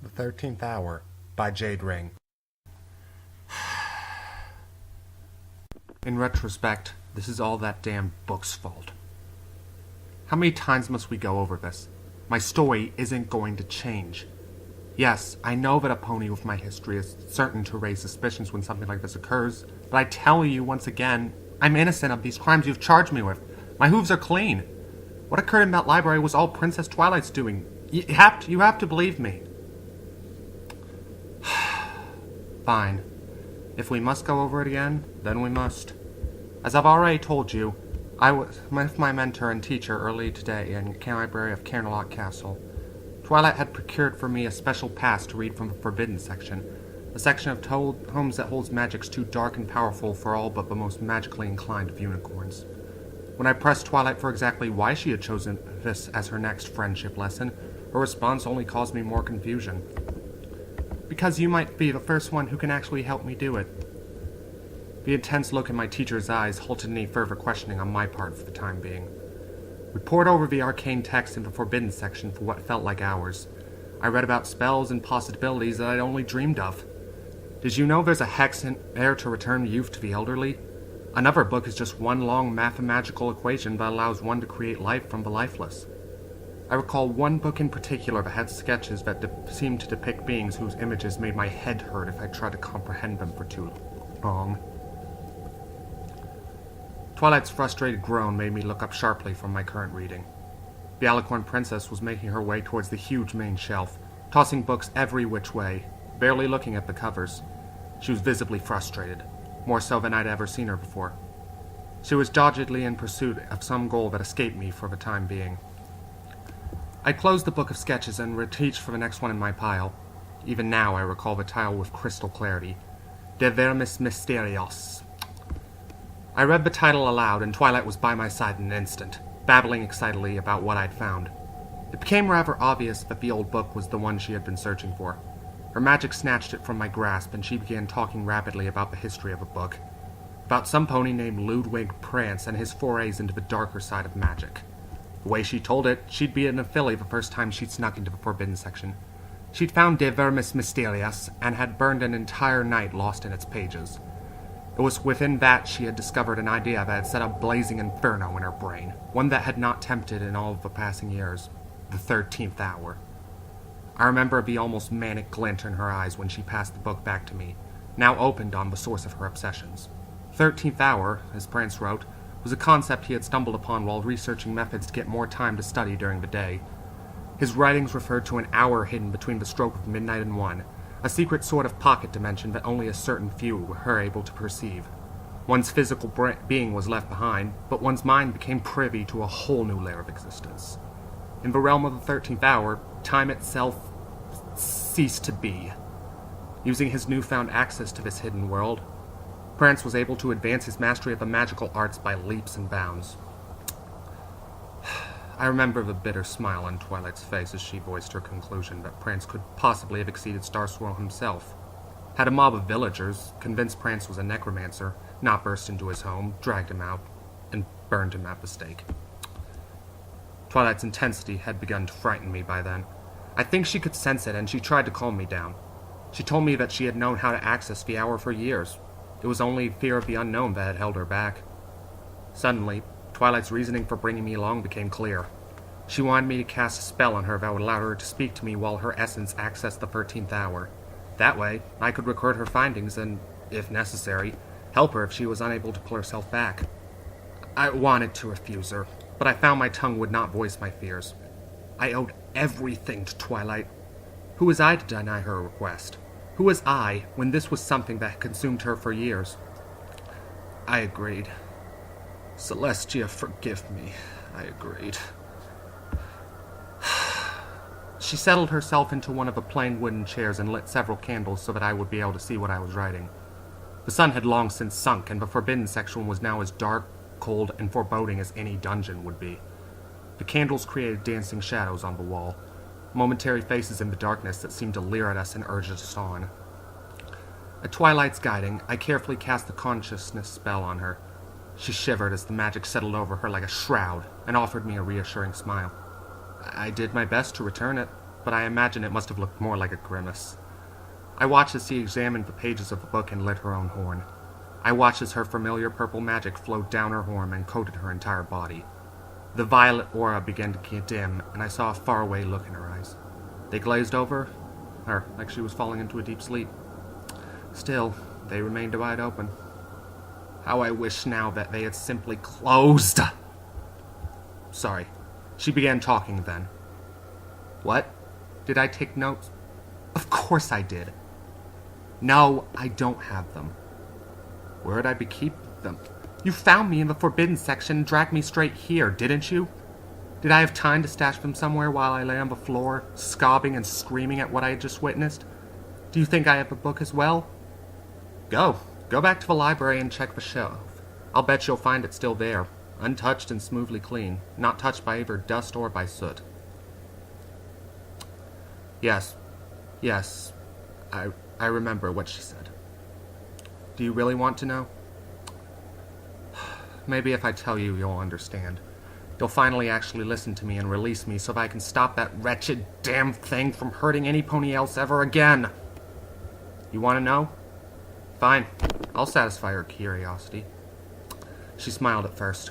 The 13th Hour by Jade Ring. In retrospect, this is all that damn book's fault. How many times must we go over this? My story isn't going to change. Yes, I know that a pony with my history is certain to raise suspicions when something like this occurs, but I tell you once again, I'm innocent of these crimes you've charged me with. My hooves are clean. What occurred in that library was all Princess Twilight's doing. You have to believe me. Fine. If we must go over it again, then we must. As I've already told you, I was with my mentor and teacher early today in the library of Camelot Castle. Twilight had procured for me a special pass to read from the Forbidden section, a section of tomes that holds magics too dark and powerful for all but the most magically inclined of unicorns. When I pressed Twilight for exactly why she had chosen this as her next friendship lesson, her response only caused me more confusion. Because you might be the first one who can actually help me do it. The intense look in my teacher's eyes halted any further questioning on my part for the time being. We pored over the arcane text in the Forbidden section for what felt like hours. I read about spells and possibilities that I'd only dreamed of. Did you know there's a hex in there to return youth to the elderly? Another book is just one long mathematical equation that allows one to create life from the lifeless. I recall one book in particular that had sketches that seemed to depict beings whose images made my head hurt if I tried to comprehend them for too long. Twilight's frustrated groan made me look up sharply from my current reading. The Alicorn Princess was making her way towards the huge main shelf, tossing books every which way, barely looking at the covers. She was visibly frustrated, more so than I'd ever seen her before. She was doggedly in pursuit of some goal that escaped me for the time being. I closed the book of sketches and reached for the next one in my pile. Even now I recall the title with crystal clarity. De Vermis Mysterios. I read the title aloud, and Twilight was by my side in an instant, babbling excitedly about what I'd found. It became rather obvious that the old book was the one she had been searching for. Her magic snatched it from my grasp, and she began talking rapidly about the history of the book. About some pony named Ludwig Prance and his forays into the darker side of magic. The way she told it, she'd be in a filly the first time she'd snuck into the Forbidden section. She'd found De Vermis Mysterious and had burned an entire night lost in its pages. It was within that she had discovered an idea that had set a blazing inferno in her brain, one that had not tempted in all of the passing years. The 13th Hour. I remember the almost manic glint in her eyes when she passed the book back to me, now opened on the source of her obsessions. 13th Hour, as Prance wrote, was a concept he had stumbled upon while researching methods to get more time to study during the day. His writings referred to an hour hidden between the stroke of midnight and 1, a secret sort of pocket dimension that only a certain few were able to perceive. One's physical being was left behind, but one's mind became privy to a whole new layer of existence. In the realm of the 13th Hour, time itself ceased to be. Using his newfound access to this hidden world, Prance was able to advance his mastery of the magical arts by leaps and bounds. I remember the bitter smile on Twilight's face as she voiced her conclusion that Prance could possibly have exceeded Starswirl himself. Had a mob of villagers, convinced Prance was a necromancer, not burst into his home, dragged him out, and burned him at the stake. Twilight's intensity had begun to frighten me by then. I think she could sense it, and she tried to calm me down. She told me that she had known how to access the hour for years. It was only fear of the unknown that had held her back. Suddenly, Twilight's reasoning for bringing me along became clear. She wanted me to cast a spell on her that would allow her to speak to me while her essence accessed the 13th Hour. That way, I could record her findings and, if necessary, help her if she was unable to pull herself back. I wanted to refuse her, but I found my tongue would not voice my fears. I owed everything to Twilight. Who was I to deny her request? Who was I, when this was something that had consumed her for years? I agreed. Celestia, forgive me. I agreed. She settled herself into one of the plain wooden chairs and lit several candles so that I would be able to see what I was writing. The sun had long since sunk, and the Forbidden section was now as dark, cold, and foreboding as any dungeon would be. The candles created dancing shadows on the wall, momentary faces in the darkness that seemed to leer at us and urge us on. At Twilight's guiding, I carefully cast the consciousness spell on her. She shivered as the magic settled over her like a shroud and offered me a reassuring smile. I did my best to return it. but I imagine it must have looked more like a grimace. I watched as she examined the pages of the book and lit her own horn. I watched as her familiar purple magic flowed down her horn and coated her entire body. The violet aura began to get dim, and I saw a faraway look in her eyes. They glazed over, or like she was falling into a deep sleep. Still, they remained wide open. How I wish now that they had simply closed. Sorry. She began talking then. What? Did I take notes? Of course I did. No, I don't have them. Where'd I be keeping them? You found me in the forbidden section and dragged me straight here, didn't you? Did I have time to stash them somewhere while I lay on the floor, sobbing and screaming at what I had just witnessed? Do you think I have the book as well? Go back to the library and check the shelf. I'll bet you'll find it still there, untouched and smoothly clean, not touched by either dust or by soot. Yes, I remember what she said. Do you really want to know? Maybe if I tell you, you'll understand. You'll finally actually listen to me and release me so that I can stop that wretched damn thing from hurting any pony else ever again. You want to know? Fine, I'll satisfy her curiosity. She smiled at first.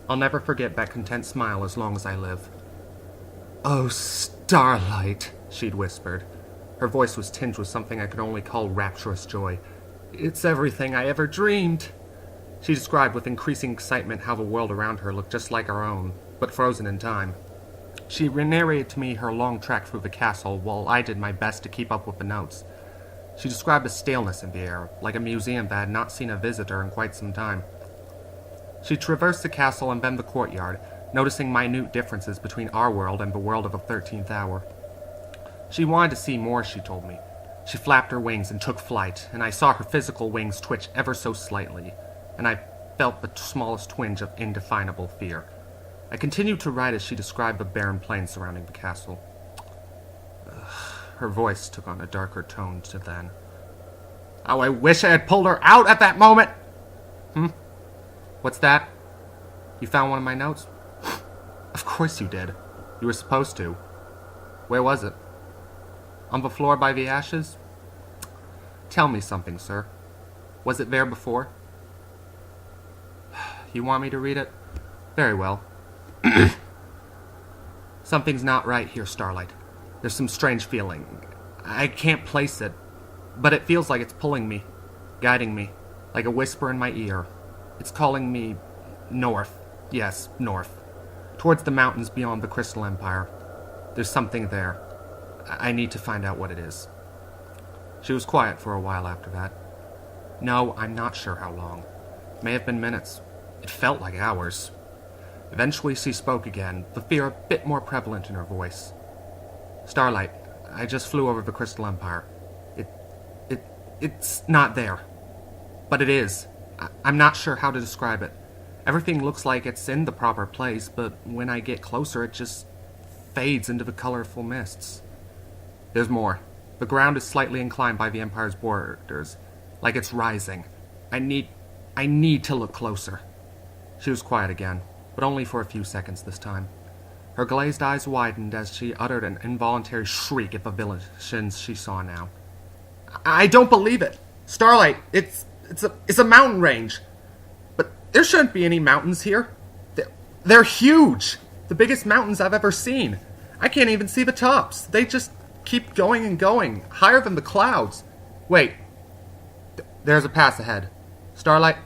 I'll never forget that content smile as long as I live. Oh, Starlight, she'd whispered. Her voice was tinged with something I could only call rapturous joy. It's everything I ever dreamed. She described with increasing excitement how the world around her looked just like our own, but frozen in time. She narrated to me her long trek through the castle while I did my best to keep up with the notes. She described a staleness in the air, like a museum that had not seen a visitor in quite some time. She traversed the castle and then the courtyard, noticing minute differences between our world and the world of the 13th hour. She wanted to see more, she told me. She flapped her wings and took flight, and I saw her physical wings twitch ever so slightly, and I felt the smallest twinge of indefinable fear. I continued to write as she described the barren plain surrounding the castle. Her voice took on a darker tone to then. How I wish I had pulled her out at that moment! What's that? You found one of my notes? Of course you did. You were supposed to. Where was it? On the floor by the ashes? Tell me something, sir. Was it there before? You want me to read it? Very well. Something's not right here, Starlight. There's some strange feeling. I can't place it, but it feels like it's pulling me, guiding me, like a whisper in my ear. It's calling me north. Yes, north. Towards the mountains beyond the Crystal Empire. There's something there. I need to find out what it is. She was quiet for a while after that. No, I'm not sure how long. It may have been minutes. It felt like hours. Eventually she spoke again, the fear a bit more prevalent in her voice. Starlight, I just flew over the Crystal Empire. It's not there. But it is. I'm not sure how to describe it. Everything looks like it's in the proper place, but when I get closer, it just fades into the colorful mists. There's more. The ground is slightly inclined by the Empire's borders, like it's rising. I need to look closer. She was quiet again, but only for a few seconds this time. Her glazed eyes widened as she uttered an involuntary shriek at the visions she saw now. I don't believe it! Starlight, it's a mountain range. But there shouldn't be any mountains here. They're huge! The biggest mountains I've ever seen. I can't even see the tops. They just keep going and going, higher than the clouds. Wait. There's a pass ahead. Starlight,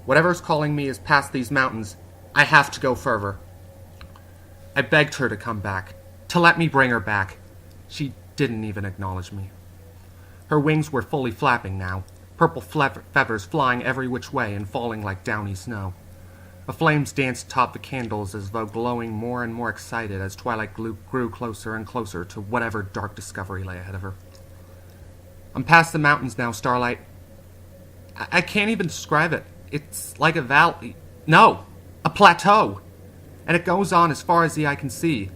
whatever's calling me is past these mountains. I have to go further. I begged her to come back, to let me bring her back. She didn't even acknowledge me. Her wings were fully flapping now, purple feathers flying every which way and falling like downy snow. The flames danced atop the candles as though glowing more and more excited as twilight grew closer and closer to whatever dark discovery lay ahead of her. I'm past the mountains now, Starlight. I can't even describe it. It's like a valley. No, a plateau. And it goes on as far as the eye can see.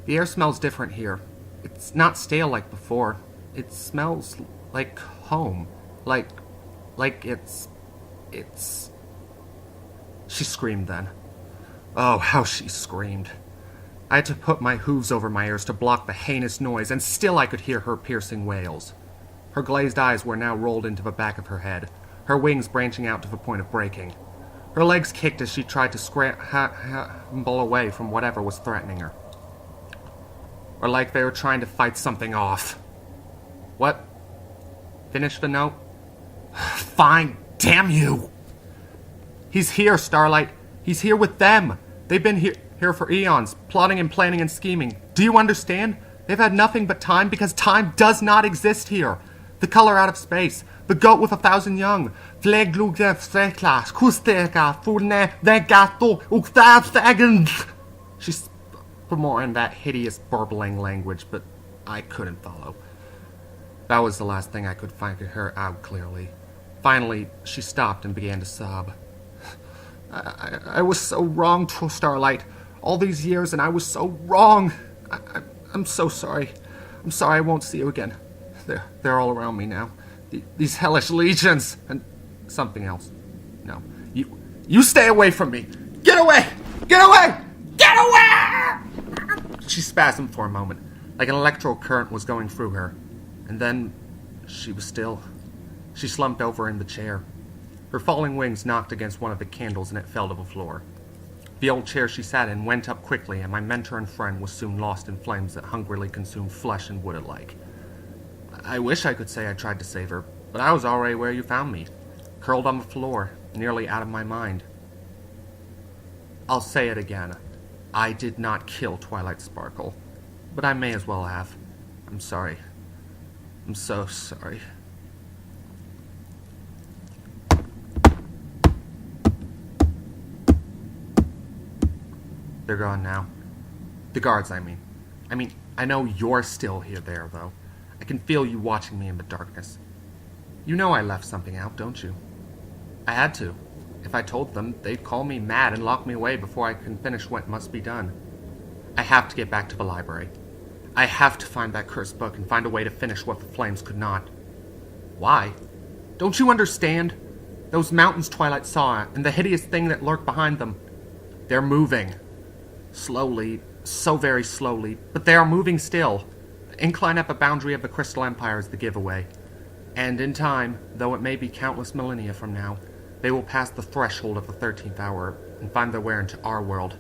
The air smells different here. It's not stale like before. It smells like home. Like it's... She screamed then. Oh, how she screamed. I had to put my hooves over my ears to block the heinous noise, and still I could hear her piercing wails. Her glazed eyes were now rolled into the back of her head, her wings branching out to the point of breaking. Her legs kicked as she tried to scramble away from whatever was threatening her. Or like they were trying to fight something off. What? Finish the note? Fine, damn you! He's here, Starlight. He's here with them. They've been here for eons, plotting and planning and scheming. Do you understand? They've had nothing but time because time does not exist here. The color out of space. The goat with 1,000 young. She spoke more in that hideous burbling language, but I couldn't follow. That was the last thing I could find her out clearly. Finally, she stopped and began to sob. I was so wrong, Starlight. All these years, and I was so wrong. I'm so sorry. I'm sorry I won't see you again. They're all around me now. These hellish legions. And something else. No. You stay away from me. Get away! Get away! Get away! She spasmed for a moment, like an electrical current was going through her. And then she was still. She slumped over in the chair. Her falling wings knocked against one of the candles and it fell to the floor. The old chair she sat in went up quickly, and my mentor and friend was soon lost in flames that hungrily consumed flesh and wood alike. I wish I could say I tried to save her, but I was already where you found me, curled on the floor, nearly out of my mind. I'll say it again. I did not kill Twilight Sparkle, but I may as well have. I'm sorry. I'm so sorry. They're gone now. The guards, I mean. I know you're still there, though. I can feel you watching me in the darkness. You know I left something out, don't you? I had to. If I told them, they'd call me mad and lock me away before I can finish what must be done. I have to get back to the library. I have to find that cursed book and find a way to finish what the flames could not. Why? Don't you understand? Those mountains Twilight saw, and the hideous thing that lurked behind them. They're moving. Slowly, so very slowly, but they are moving still. The incline at the boundary of the Crystal Empire is the giveaway. And in time, though it may be countless millennia from now, they will pass the threshold of the 13th hour and find their way into our world.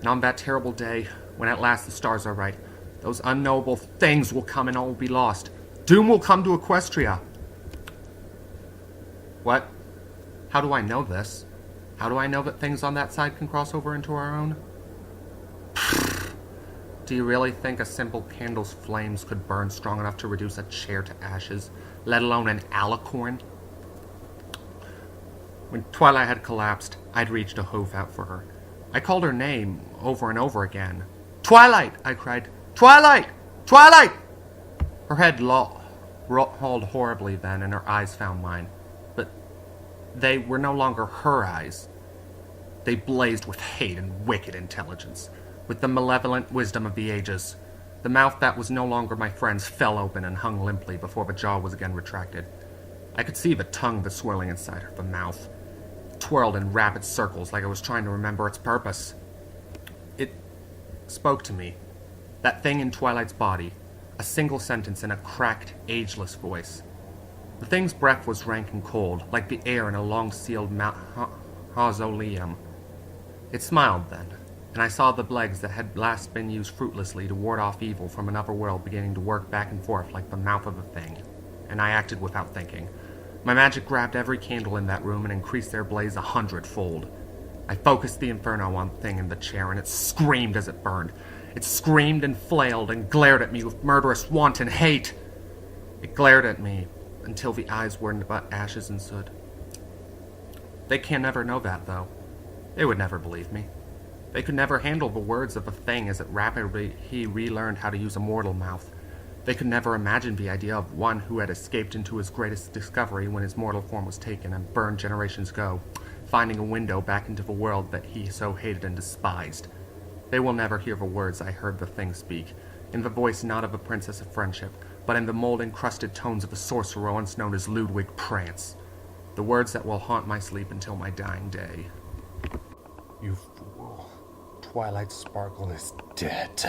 And on that terrible day, when at last the stars are right, those unknowable things will come and all will be lost. Doom will come to Equestria. What? How do I know this? How do I know that things on that side can cross over into our own? Do you really think a simple candle's flames could burn strong enough to reduce a chair to ashes, let alone an alicorn? When Twilight had collapsed, I'd reached a hove out for her. I called her name over and over again. Twilight! I cried. Twilight! Twilight! Her head hauled horribly then, and her eyes found mine. But they were no longer her eyes. They blazed with hate and wicked intelligence, with the malevolent wisdom of the ages. The mouth that was no longer my friend's fell open and hung limply before the jaw was again retracted. I could see the tongue that's swirling inside her, the mouth. It twirled in rapid circles like I was trying to remember its purpose. It spoke to me. That thing in Twilight's body. A single sentence in a cracked, ageless voice. The thing's breath was rank and cold, like the air in a long-sealed mausoleum. It smiled then, and I saw the legs that had last been used fruitlessly to ward off evil from another world beginning to work back and forth like the mouth of the thing, and I acted without thinking. My magic grabbed every candle in that room and increased their blaze 100-fold. I focused the inferno on the thing in the chair, and it screamed as it burned. It screamed and flailed and glared at me with murderous wanton hate. It glared at me until the eyes were but ashes and soot. They can never know that, though. They would never believe me. They could never handle the words of a thing as it rapidly relearned how to use a mortal mouth. They could never imagine the idea of one who had escaped into his greatest discovery when his mortal form was taken and burned generations ago, finding a window back into the world that he so hated and despised. They will never hear the words I heard the thing speak, in the voice not of a princess of friendship, but in the mold-encrusted tones of a sorcerer once known as Ludwig Prance. The words that will haunt my sleep until my dying day. You fool. Twilight Sparkle is dead.